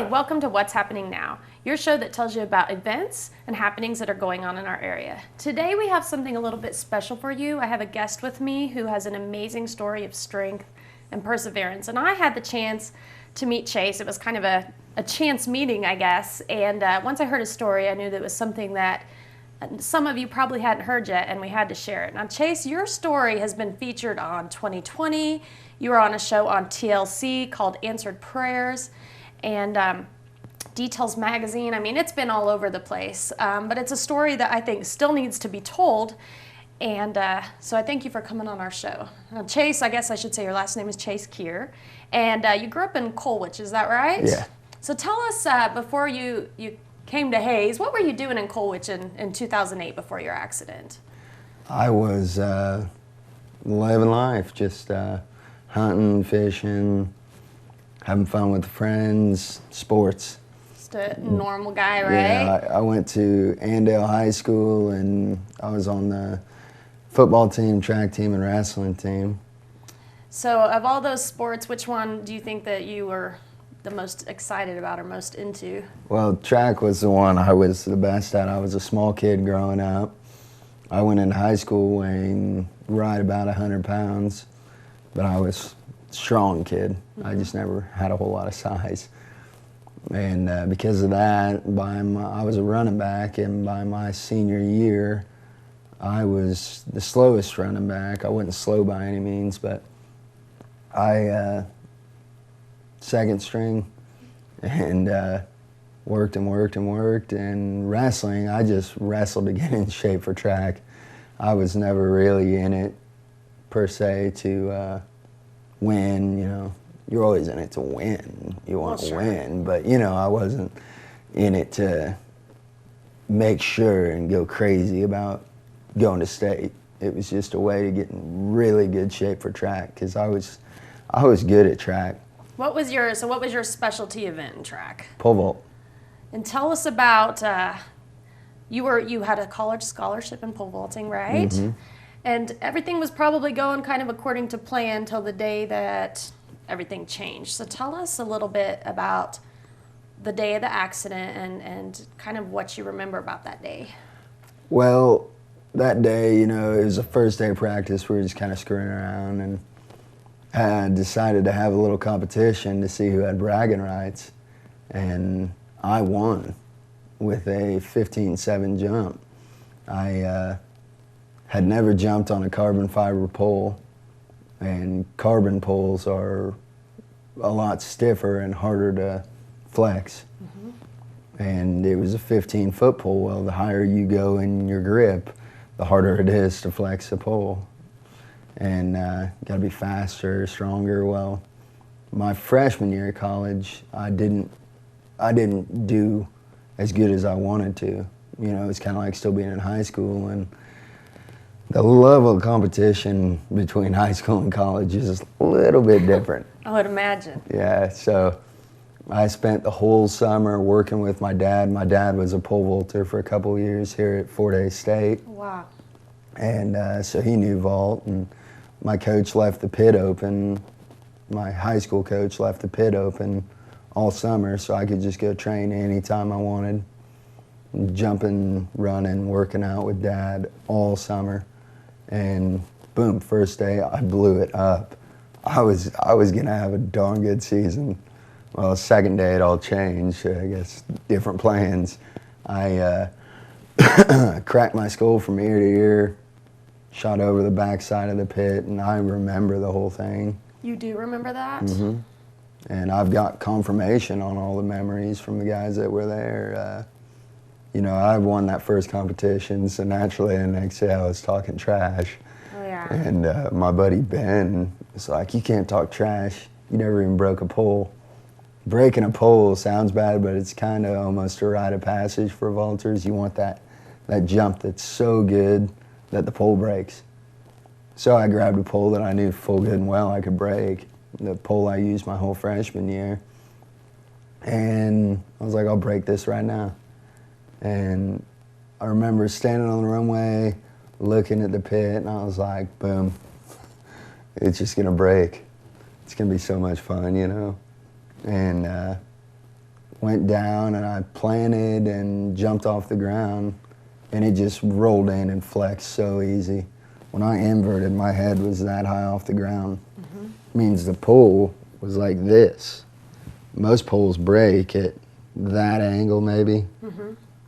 Hi, welcome to What's Happening Now, your show that tells you about events and happenings that are going on in our area. Today we have something a little bit special for you. I have a guest with me who has an amazing story of strength and perseverance, and I had the chance to meet Chase. It was kind of a chance meeting, I guess, and once I heard his story, I knew that it was something that some of you probably hadn't heard yet, and we had to share it. Now, Chase, your story has been featured on 2020. You were on a show on TLC called Answered Prayers, and Details Magazine. I mean, it's been all over the place, but it's a story that I think still needs to be told, and so I thank you for coming on our show. Now, Chase, I guess I should say your last name is Chase Kear, and you grew up in Colwich, is that right? Yeah. So tell us, before you came to Hayes, what were you doing in Colwich in 2008 before your accident? I was living life, just hunting, fishing, having fun with friends, sports. Just a normal guy, right? Yeah, I went to Andale High School, and I was on the football team, track team, and wrestling team. So of all those sports, which one do you think that you were the most excited about or most into? Well, track was the one I was the best at. I was a small kid growing up. I went into high school weighing right about 100 pounds, but I was a strong kid. I just never had a whole lot of size. And because of that, I was a running back, and by my senior year, I was the slowest running back. I wasn't slow by any means, but I second string, and worked and worked and worked. And wrestling, I just wrestled to get in shape for track. I was never really in it per se to win. You know, you're always in it to win. You want to win, but you know, I wasn't in it to make sure and go crazy about going to state. It was just a way to get in really good shape for track, because I was good at track. What was your specialty event in track? Pole vault. And tell us about, you had a college scholarship in pole vaulting, right? Mm-hmm. And everything was probably going kind of according to plan till the day that everything changed. So tell us a little bit about the day of the accident and kind of what you remember about that day. Well, that day, you know, it was the first day of practice. We were just kind of screwing around, and I decided to have a little competition to see who had bragging rights, and I won with a 15.7 jump. I had never jumped on a carbon fiber pole, and carbon poles are a lot stiffer and harder to flex. Mm-hmm. And it was a 15-foot pole. Well, the higher you go in your grip, the harder it is to flex the pole. And got to be faster, stronger. Well, my freshman year of college, I didn't do as good as I wanted to. You know, it's kind of like still being in high school, and the level of competition between high school and college is a little bit different. I would imagine. Yeah, so I spent the whole summer working with my dad. My dad was a pole vaulter for a couple of years here at Fort Hays State. Wow. And so he knew vault, and my coach left the pit open. My high school coach left the pit open all summer, so I could just go train anytime I wanted. Jumping, running, working out with Dad all summer. And boom, first day, I blew it up. I was gonna have a darn good season. Well, second day, it all changed. I guess different plans. I cracked my skull from ear to ear, shot over the backside of the pit, and I remember the whole thing. You do remember that? Mm-hmm. And I've got confirmation on all the memories from the guys that were there. You know, I won that first competition, so naturally the next day I was talking trash. Oh, yeah. And my buddy Ben was like, "You can't talk trash. You never even broke a pole." Breaking a pole sounds bad, but it's kind of almost a rite of passage for vaulters. You want that jump that's so good that the pole breaks. So I grabbed a pole that I knew full good and well I could break, the pole I used my whole freshman year. And I was like, I'll break this right now. And I remember standing on the runway, looking at the pit, and I was like, boom, it's just gonna break. It's gonna be so much fun, you know? And went down and I planted and jumped off the ground, and it just rolled in and flexed so easy. When I inverted, my head was that high off the ground. Means the pole was like this. Most poles break at that angle maybe.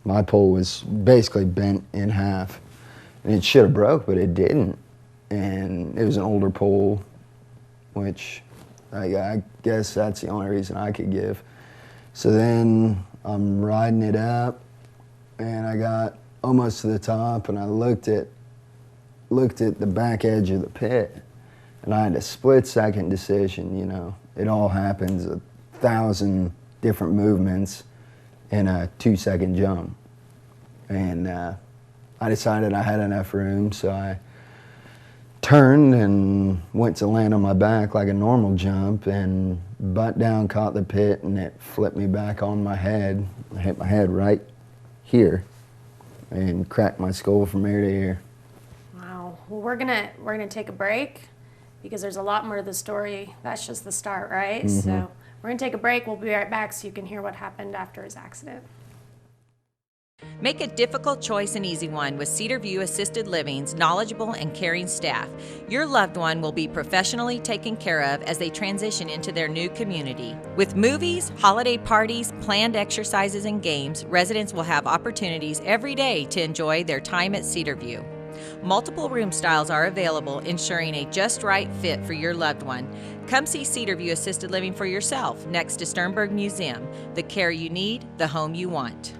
My pole was basically bent in half. And it should have broke, but it didn't. And it was an older pole, which I guess that's the only reason I could give. So then I'm riding it up, and I got almost to the top, and I looked at the back edge of the pit, and I had a split-second decision, you know. It all happens 1,000 different movements in a 2-second jump. And I decided I had enough room, so I turned and went to land on my back like a normal jump, and butt down caught the pit, and it flipped me back on my head. I hit my head right here and cracked my skull from ear to ear. Wow. Well, we're gonna take a break because there's a lot more to the story. That's just the start, right? So we're gonna take a break. We'll be right back so you can hear what happened after his accident. Make a difficult choice an easy one with Cedar View Assisted Living's knowledgeable and caring staff. Your loved one will be professionally taken care of as they transition into their new community. With movies, holiday parties, planned exercises, and games, residents will have opportunities every day to enjoy their time at Cedar View. Multiple room styles are available, ensuring a just right fit for your loved one. Come see Cedar View Assisted Living for yourself next to Sternberg Museum. The care you need, the home you want.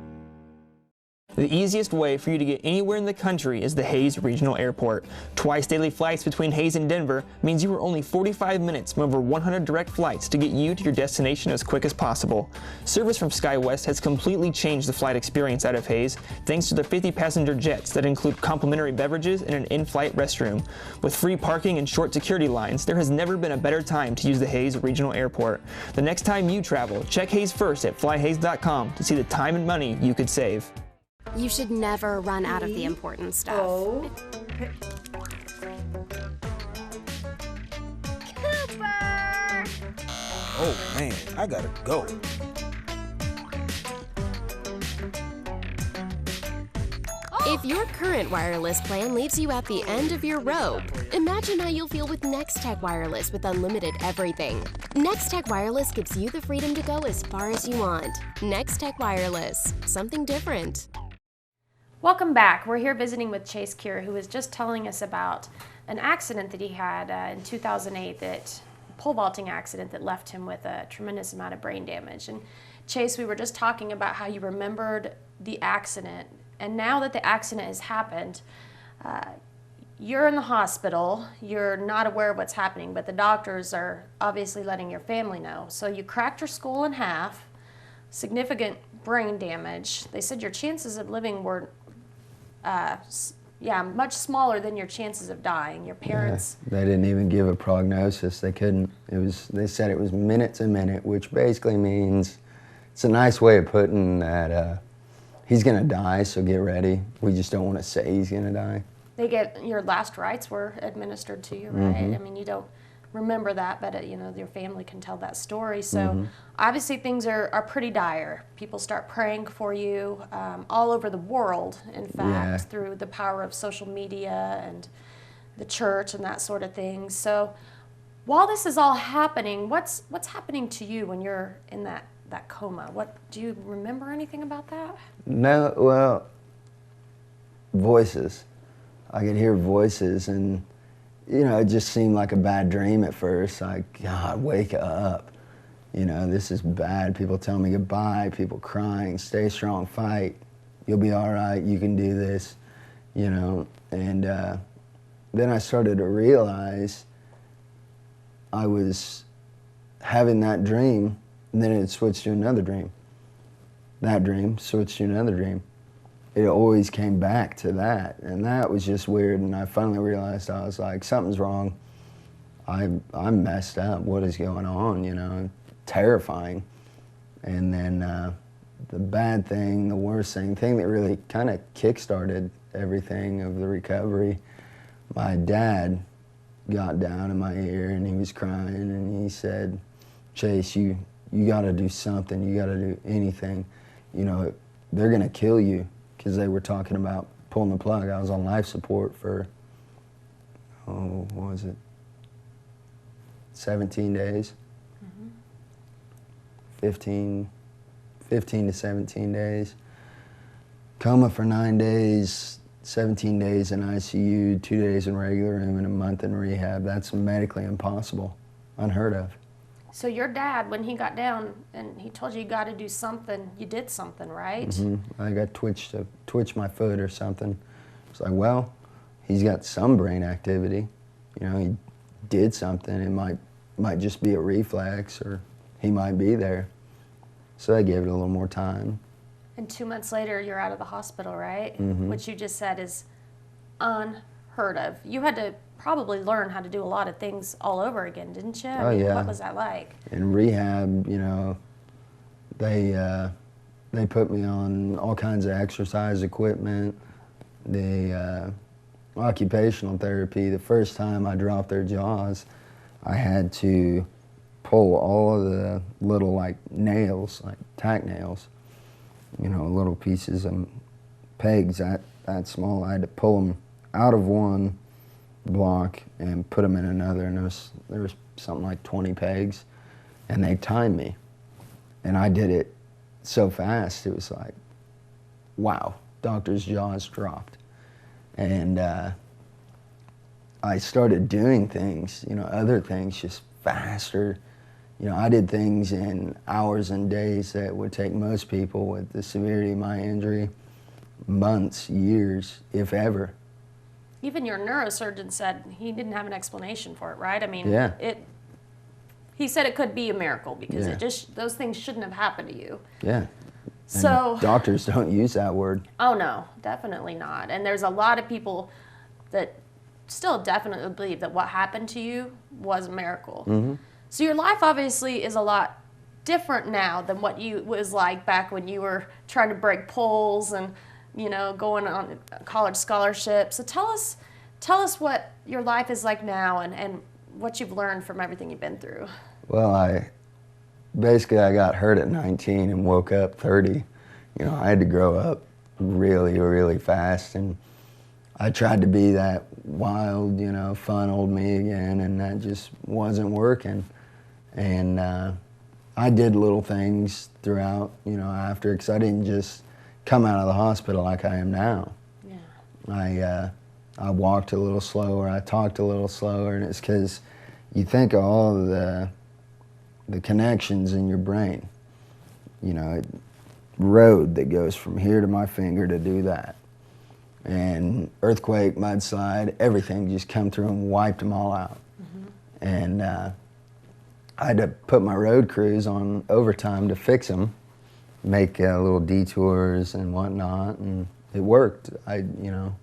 The easiest way for you to get anywhere in the country is the Hayes Regional Airport. Twice daily flights between Hayes and Denver means you are only 45 minutes from over 100 direct flights to get you to your destination as quick as possible. Service from SkyWest has completely changed the flight experience out of Hayes thanks to their 50-passenger jets that include complimentary beverages and an in-flight restroom. With free parking and short security lines, there has never been a better time to use the Hayes Regional Airport. The next time you travel, check Hayes first at flyhays.com to see the time and money you could save. You should never run out of the important stuff. Oh man, I gotta go. If your current wireless plan leaves you at the end of your rope, imagine how you'll feel with Nex-Tech Wireless with unlimited everything. Nex-Tech Wireless gives you the freedom to go as far as you want. Nex-Tech Wireless, something different. Welcome back. We're here visiting with Chase Kear, who was just telling us about an accident that he had in 2008, that pole vaulting accident that left him with a tremendous amount of brain damage. And Chase, we were just talking about how you remembered the accident, and now that the accident has happened, you're in the hospital, you're not aware of what's happening, but the doctors are obviously letting your family know. So you cracked your skull in half, significant brain damage. They said your chances of living were much smaller than your chances of dying. Your parents... Yeah, they didn't even give a prognosis. They couldn't. They said it was minute to minute, which basically means, it's a nice way of putting that he's going to die, so get ready. We just don't want to say he's going to die. Your last rites were administered to you, right? I mean, you don't remember that, but you know, your family can tell that story. So obviously things are pretty dire. People start praying for you all over the world, in fact, through the power of social media and the church and that sort of thing. So while this is all happening, what's happening to you when you're in that coma? Do you remember anything about that? No, well, voices. I could hear voices, and you know, it just seemed like a bad dream at first. Like, God, wake up. You know, this is bad. People telling me goodbye, people crying, stay strong, fight. You'll be all right, you can do this, you know. And then I started to realize I was having that dream, and then it switched to another dream. That dream switched to another dream. It always came back to that, and that was just weird. And I finally realized, I was like, something's wrong. I'm messed up. What is going on? You know, terrifying. And then the bad thing, the worst thing that really kind of kick-started everything of the recovery, my dad got down in my ear and he was crying and he said, Chase, you you got to do something. You got to do anything. You know, they're going to kill you, because they were talking about pulling the plug. I was on life support for, what was it, 17 days? 15 to 17 days. Coma for 9 days, 17 days in ICU, 2 days in regular room, and a month in rehab. That's medically impossible, unheard of. So your dad, when he got down and he told you you got to do something, you did something, right? I got twitched my foot or something. It's like, well, he's got some brain activity. You know, he did something. It might just be a reflex, or he might be there. So I gave it a little more time. And 2 months later, you're out of the hospital, right? Which you just said is unheard of. You had to probably learn how to do a lot of things all over again, didn't you? I mean, yeah. What was that like? In rehab, you know, they put me on all kinds of exercise equipment. The occupational therapy, the first time I dropped their jaws, I had to pull all of the little, like, nails, like tack nails, you know, little pieces of pegs that small. I had to pull them out of one block and put them in another, and there was something like 20 pegs, and they timed me, and I did it so fast. It was like, wow, doctor's jaws dropped. And I started doing things, you know, other things just faster. You know, I did things in hours and days that would take most people, with the severity of my injury, months, years, if ever. Even your neurosurgeon said he didn't have an explanation for it, right? I mean, Yeah. He said it could be a miracle, because Yeah. those things shouldn't have happened to you. Yeah. So And doctors don't use that word. Oh no, definitely not. And there's a lot of people that still definitely believe that what happened to you was a miracle. So your life obviously is a lot different now than what you was like back when you were trying to break poles and, you know, going on college scholarships. So tell us what your life is like now, and what you've learned from everything you've been through. Well, I got hurt at 19 and woke up 30. You know, I had to grow up really, really fast, and I tried to be that wild, you know, fun old me again, and that just wasn't working. And I did little things throughout, you know, after, because I didn't just come out of the hospital like I am now. Yeah. I walked a little slower, I talked a little slower, and it's because you think of all of the connections in your brain. You know, road that goes from here to my finger to do that. And earthquake, mudslide, everything just come through and wiped them all out. And I had to put my road crews on overtime to fix them, make little detours and whatnot, and it worked. You know,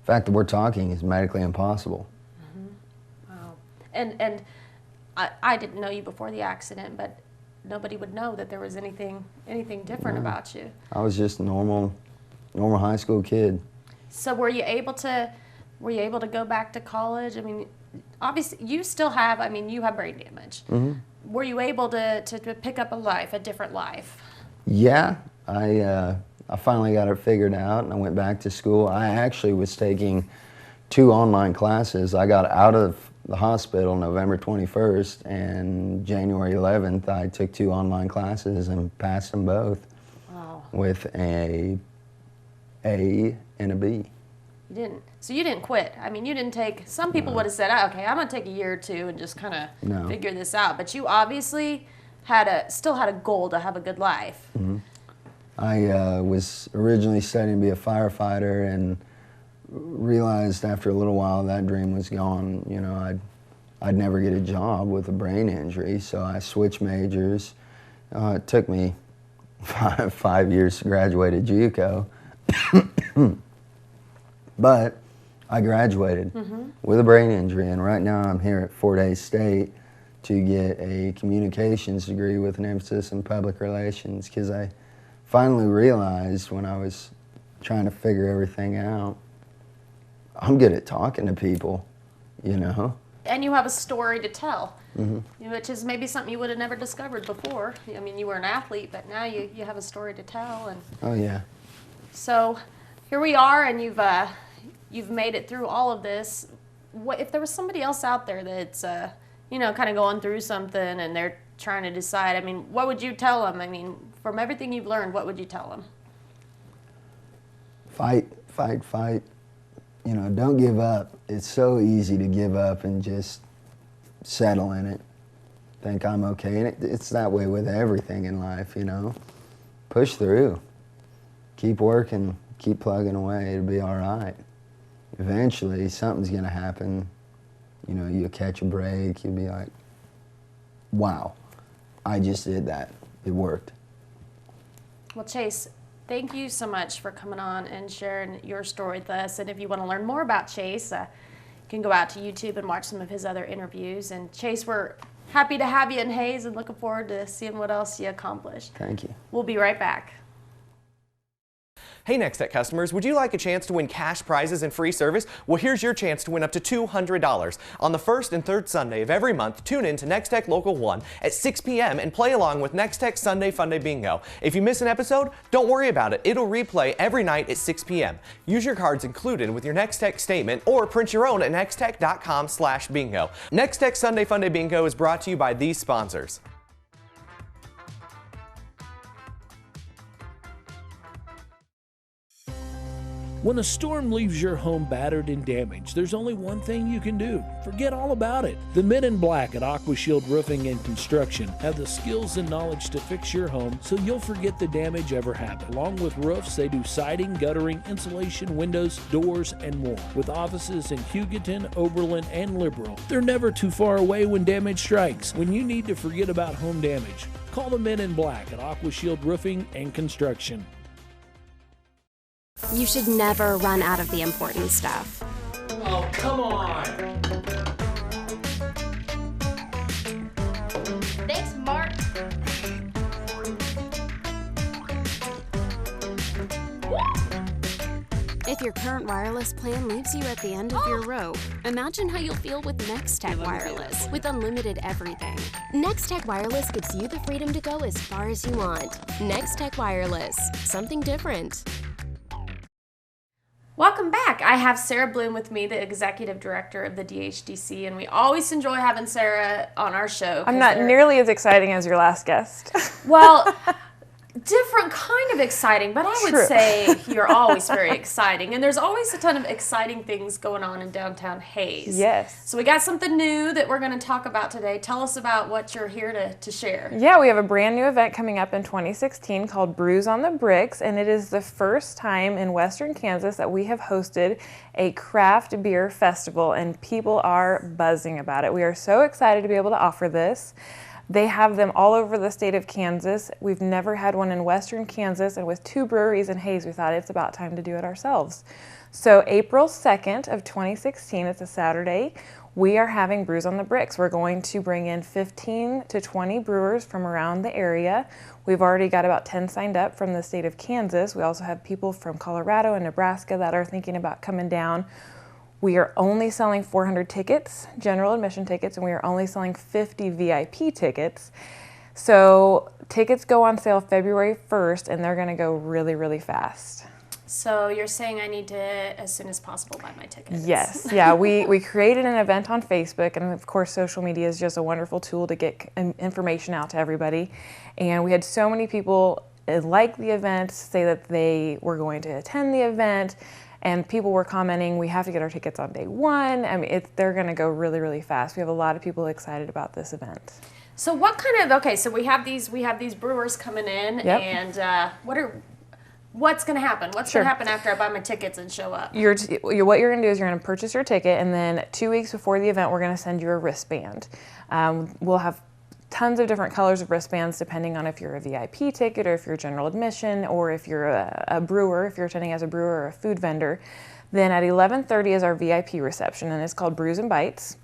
the fact that we're talking is medically impossible. Wow. And I didn't know you before the accident, but nobody would know that there was anything different about you. I was just a normal high school kid. So were you able to go back to college? I mean, obviously you still have, I mean, you have brain damage. Were you able to pick up a different life? Yeah, I finally got it figured out, and I went back to school. I actually was taking 2 online classes. I got out of the hospital November 21st, and January 11th I took 2 online classes and passed them both. Wow. With a A and a B. So you didn't quit. I mean, you didn't take, some people would have said, oh, okay, I'm going to take a year or 2 and just kind of figure this out. But you obviously still had a goal to have a good life. I was originally studying to be a firefighter, and realized after a little while that dream was gone. You know, I'd never get a job with a brain injury, so I switched majors. It took me five years to graduate at JUCO. But I graduated with a brain injury, and right now I'm here at Fort Hays State to get a communications degree with an emphasis in public relations, because I finally realized when I was trying to figure everything out, I'm good at talking to people, you know? and you have a story to tell, which is maybe something you would have never discovered before. I mean, you were an athlete, but now you have a story to tell. And Oh yeah. so here we are, and you've made it through all of this. What if there was somebody else out there that's you know, kind of going through something and they're trying to decide? I mean, what would you tell them? I mean, from everything you've learned, what would you tell them? Fight, fight, fight. You know, don't give up. It's so easy to give up and just settle in it. Think I'm okay. And it's that way with everything in life, you know. Push through. Keep working. Keep plugging away. It'll be all right. Eventually, something's going to happen. You know, you'll catch a break. You'll be like, wow, I just did that. It worked. Well, Chase, thank you so much for coming on and sharing your story with us. And if you want to learn more about Chase, you can go out to YouTube and watch some of his other interviews. And Chase, we're happy to have you in Hays and looking forward to seeing what else you accomplished. Thank you. We'll be right back. Hey Nex-Tech customers, would you like a chance to win cash prizes and free service? Well, here's your chance to win up to $200. On the first and third Sunday of every month, tune in to Nex-Tech Local 1 at 6 p.m. and play along with Nex-Tech Sunday Funday Bingo. If you miss an episode, don't worry about it. It'll replay every night at 6 p.m. Use your cards included with your Nex-Tech statement or print your own at nextech.com/bingo. Nex-Tech Sunday Funday Bingo is brought to you by these sponsors. When a storm leaves your home battered and damaged, there's only one thing you can do. Forget all about it. The men in black at Aqua Shield Roofing and Construction have the skills and knowledge to fix your home so you'll forget the damage ever happened. Along with roofs, they do siding, guttering, insulation, windows, doors, and more. With offices in Hugoton, Oberlin, and Liberal, they're never too far away when damage strikes. When you need to forget about home damage, call the men in black at Aqua Shield Roofing and Construction. You should never run out of the important stuff. Oh, come on! Thanks, Mark. If your current wireless plan leaves you at the end of your rope, imagine how you'll feel with Nex-Tech Wireless, with unlimited everything. Nex-Tech Wireless gives you the freedom to go as far as you want. Nex-Tech Wireless, something different. Welcome back. I have Sara Bloom with me, the Executive Director of the DHDC, and we always enjoy having Sara on our show. I'm not nearly as exciting as your last guest. Well, different kind of exciting, but I would True. say you're always very exciting. And there's always a ton of exciting things going on in downtown Hays. Yes. So we got something new that we're going to talk about today. Tell us about what you're here to share. Yeah, we have a brand new event coming up in 2016 called Brews on the Bricks, and it is the first time in Western Kansas that we have hosted a craft beer festival, and people are buzzing about it. We are so excited to be able to offer this. They have them all over the state of Kansas. We've never had one in Western Kansas, and with 2 breweries in Hays, we thought it's about time to do it ourselves. So April 2nd of 2016, it's a Saturday, we are having Brews on the Bricks. We're going to bring in 15 to 20 brewers from around the area. We've already got about 10 signed up from the state of Kansas. We also have people from Colorado and Nebraska that are thinking about coming down. We are only selling 400 tickets, general admission tickets, and we are only selling 50 VIP tickets. So tickets go on sale February 1st, and they're going to go really, really fast. So you're saying I need to, as soon as possible, buy my tickets? Yes. Yeah, we created an event on Facebook, and of course social media is just a wonderful tool to get information out to everybody. And we had so many people like the event, say that they were going to attend the event. And people were commenting, we have to get our tickets on day 1. I mean, they're going to go really, really fast. We have a lot of people excited about this event. So what kind of, okay, so we have these brewers coming in, Yep. and what's going to happen? What's going to happen after I buy my tickets and show up? What you're going to do is you're going to purchase your ticket, and then 2 weeks before the event, we're going to send you a wristband. We'll have tons of different colors of wristbands depending on if you're a VIP ticket or if you're general admission or if you're a brewer, if you're attending as a brewer or a food vendor. Then at 11:30 is our VIP reception, and it's called Brews and Bites.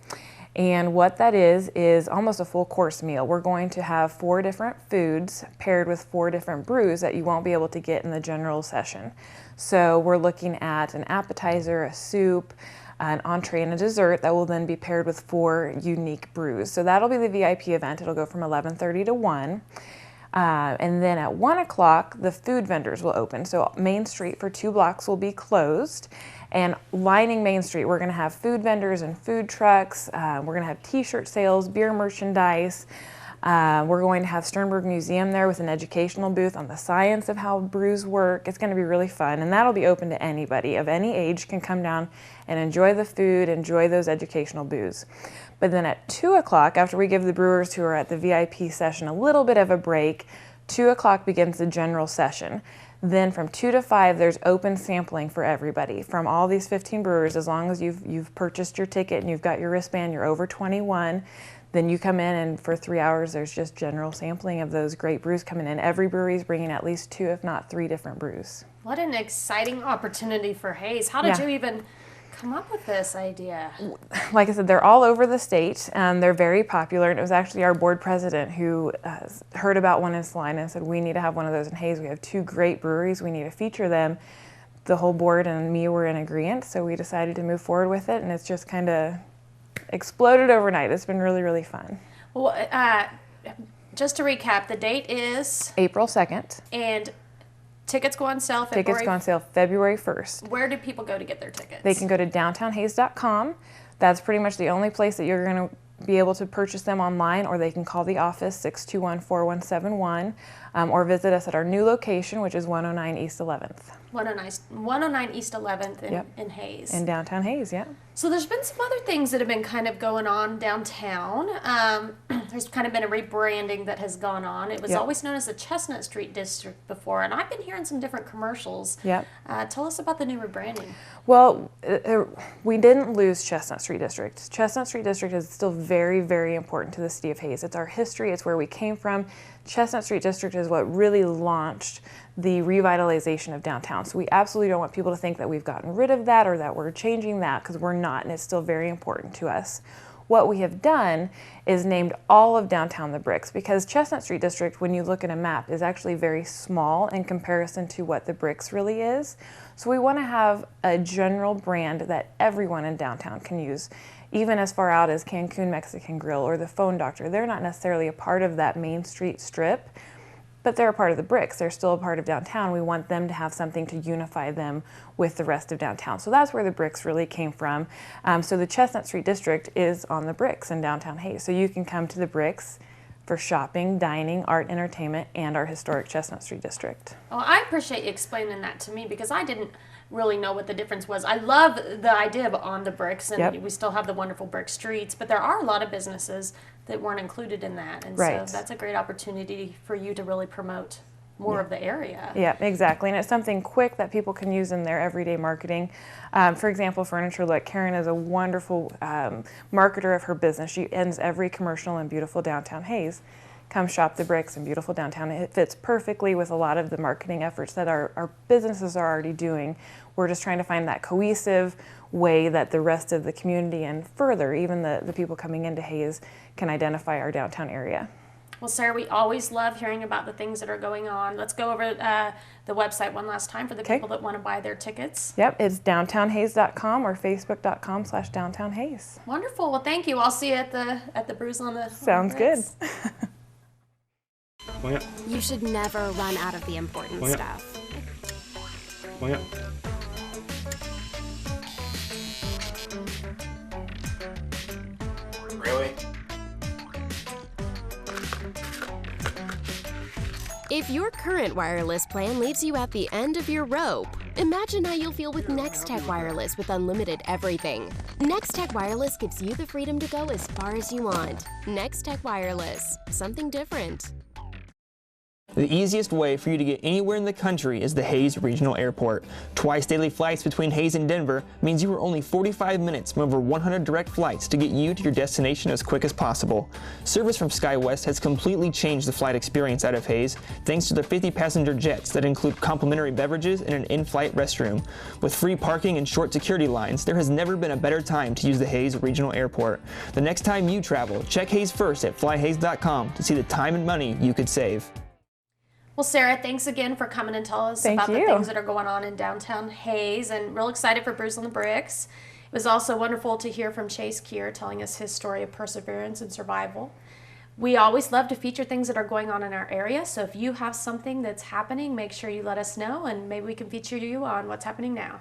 And what that is almost a full course meal. We're going to have 4 different foods paired with 4 different brews that you won't be able to get in the general session. So we're looking at an appetizer, a soup, an entree and a dessert that will then be paired with 4 unique brews. So that'll be the VIP event. It'll go from 11:30 to 1. And then at 1 o'clock, the food vendors will open. So Main Street for 2 blocks will be closed. And lining Main Street, we're going to have food vendors and food trucks. We're going to have t-shirt sales, beer merchandise. We're going to have Sternberg Museum there with an educational booth on the science of how brews work. It's going to be really fun, and that'll be open to anybody of any age can come down and enjoy the food, enjoy those educational booths. But then at 2 o'clock, after we give the brewers who are at the VIP session a little bit of a break, 2 o'clock begins the general session. Then from 2 to 5, there's open sampling for everybody from all these 15 brewers. As long as you've purchased your ticket and you've got your wristband, you're over 21, then you come in, and for 3 hours, there's just general sampling of those great brews coming in. Every brewery is bringing at least 2, if not 3 different brews. What an exciting opportunity for Hayes. How did you even come up with this idea? Like I said, they're all over the state. They're very popular, and it was actually our board president who heard about one in Salina and said, we need to have one of those in Hayes. We have 2 great breweries. We need to feature them. The whole board and me were in agreement, so we decided to move forward with it, and it's just kind of exploded overnight. It's been really, really fun. Well, just to recap, the date is April 2nd. And tickets go on sale February. Tickets go on sale February 1st. Where do people go to get their tickets? They can go to downtownhays.com. That's pretty much the only place that you're going to be able to purchase them online, or they can call the office 621-4171 or visit us at our new location, which is 109 East 11th. 109 East 11th in Hayes. In downtown Hayes, yeah. So there's been some other things that have been kind of going on downtown. There's kind of been a rebranding that has gone on. It was always known as the Chestnut Street District before, and I've been hearing some different commercials. Yep. Tell us about the new rebranding. Well, we didn't lose Chestnut Street District. Chestnut Street District is still very, very important to the city of Hayes. It's our history. It's where we came from. Chestnut Street District is what really launched the revitalization of downtown. So we absolutely don't want people to think that we've gotten rid of that or that we're changing that, because we're not, and it's still very important to us. What we have done is named all of downtown the Bricks, because Chestnut Street District, when you look at a map, is actually very small in comparison to what the Bricks really is. So we want to have a general brand that everyone in downtown can use, even as far out as Cancun Mexican Grill or the Phone Doctor. They're not necessarily a part of that Main Street strip, but they're a part of the Bricks. They're still a part of downtown. We want them to have something to unify them with the rest of downtown. So that's where the Bricks really came from. So the Chestnut Street District is on the Bricks in downtown Hayes. So you can come to the Bricks for shopping, dining, art, entertainment, and our historic Chestnut Street District. Well, I appreciate you explaining that to me, because I didn't really know what the difference was. I love the idea of on the Bricks, and we still have the wonderful brick streets, but there are a lot of businesses that weren't included in that, and so that's a great opportunity for you to really promote more of the area. Yeah, exactly, and it's something quick that people can use in their everyday marketing. For example, Furniture Look. Karen is a wonderful marketer of her business. She ends every commercial in beautiful downtown Hayes. Come shop the Bricks in beautiful downtown. It fits perfectly with a lot of the marketing efforts that our businesses are already doing. We're just trying to find that cohesive way that the rest of the community and further, even the people coming into Hayes, can identify our downtown area. Well, Sarah, we always love hearing about the things that are going on. Let's go over the website one last time for the people that want to buy their tickets. Yep, it's downtownhays.com or facebook.com/downtownhays. Wonderful. Well, thank you. I'll see you at the Brews on the Sounds good. You should never run out of the important stuff. Really? If your current wireless plan leaves you at the end of your rope, imagine how you'll feel with Nex-Tech Wireless with unlimited everything. Nex-Tech Wireless gives you the freedom to go as far as you want. Nex-Tech Wireless, something different. The easiest way for you to get anywhere in the country is the Hayes Regional Airport. Twice daily flights between Hayes and Denver means you are only 45 minutes from over 100 direct flights to get you to your destination as quick as possible. Service from SkyWest has completely changed the flight experience out of Hayes thanks to their 50-passenger jets that include complimentary beverages and an in-flight restroom. With free parking and short security lines, there has never been a better time to use the Hayes Regional Airport. The next time you travel, check Hayes first at flyhays.com to see the time and money you could save. Well, Sarah, thanks again for coming and telling us about the things that are going on in downtown Hayes, and real excited for Brews on the Bricks. It was also wonderful to hear from Chase Kear telling us his story of perseverance and survival. We always love to feature things that are going on in our area, so if you have something that's happening, make sure you let us know and maybe we can feature you on What's Happening Now.